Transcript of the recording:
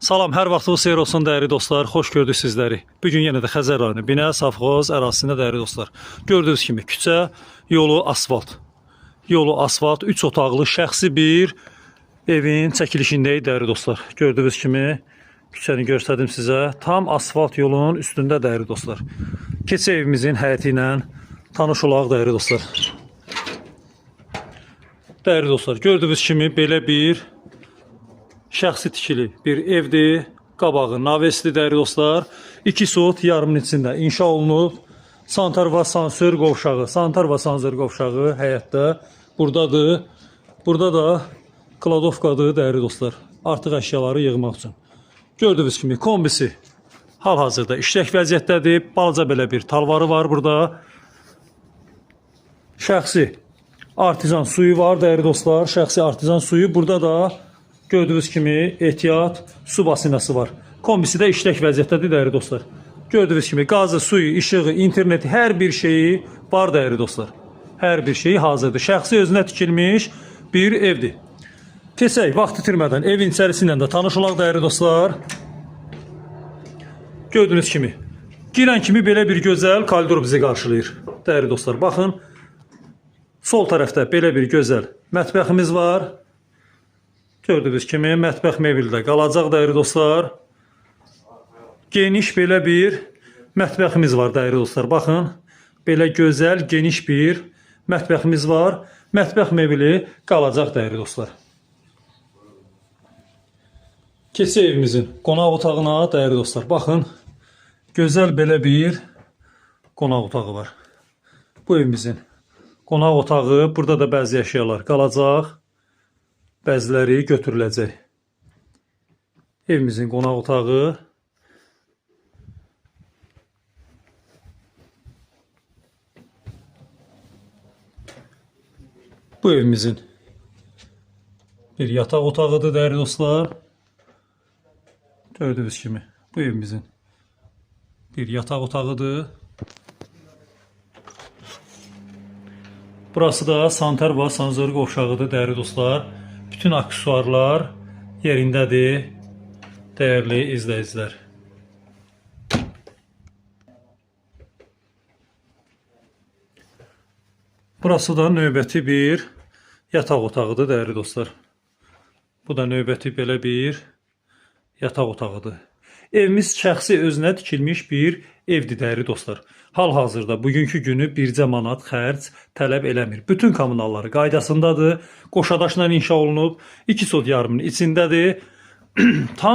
Salam, hər vaxtınız xeyir olsun dəyərli dostlar. Xoş gördük sizləri. Bu gün yenə də Xəzər rayonu Binə Safxoz ərazisində dəyərli dostlar. Gördüyünüz kimi küçə, yolu asfalt. Yolu asfalt, 3 otaqlı şəxsi bir evin çəkilişindəyik dəyərli dostlar. Gördüyünüz kimi küçəni göstərdim sizə. Tam asfalt yolun üstündə dəyərli dostlar. Keçə evimizin həyəti ilə tanış olaq dəyərli dostlar. Dəyərli dostlar, gördüyünüz kimi belə bir şəxsi tikili bir evdir. Qabağı navesli dəyərli dostlar. 2 sot yarımın içində inşa olunub. Sanitar və asansör qovşağı, həyətdə buradadır. Burada da kladovkadır dəyərli dostlar. Artıq əşyaları yığmaq üçün. Gördüyünüz kimi kombisi hal-hazırda işlək vəziyyətdədir. Balaca belə bir talvarı var burada. Şəxsi artizan suyu var dəyərli dostlar. Şəxsi artizan suyu burada da gördüyünüz kimi ehtiyat su basinası var. Kombisi də işlək vəziyyətdədir dəyərli dostlar. Gördüyünüz kimi qazı, suyu, işığı, interneti, hər bir şeyi var dəyərli dostlar. Hər bir şeyi hazırdır. Şəxsi özünə tikilmiş bir evdir. Keçək, vaxt itirmədən evin içərisindən də tanış olaq dəyərli dostlar. Gördüyünüz kimi girən kimi belə bir gözəl koridor bizi qarşılayır dəyərli dostlar. Baxın, sol tərəfdə belə bir gözəl mətbəximiz var. Gördüyünüz kimi mətbəx mebeldə qalacaq dəyərli dostlar. Geniş belə bir mətbəximiz var dəyərli dostlar. Baxın, belə gözəl, geniş bir mətbəximiz var. Mətbəx mebeli qalacaq dəyərli dostlar. Keçək evimizin qonaq otağına dəyərli dostlar. Baxın, gözəl belə bir qonaq otağı var. Bu evimizin qonaq otağı, burada da bəzi əşyalar qalacaq. Bəziləri götürüləcək. Evimizin qonaq otağı. Bu evimizin bir yataq otağıdır dəyərli dostlar. Gördüyünüz kimi bu evimizin bir yataq otağıdır. Burası da sanitar və asansör qovşağıdır dəyərli dostlar. Bütün aksesuarlar yerindədir dəyərli izləyicilər. Burası da növbəti bir yataq otağıdır dəyərli dostlar. Bu da növbəti belə bir yataq otağıdır. Evimiz şəxsi özünə tikilmiş bir evdir dəyərli dostlar. Hal-hazırda bugünkü günü bircə manat xərc tələb eləmir. Bütün kommunalları qaydasındadır. Qoşadaşla inşa olunub. 2 sot yarımın içindədir. Tam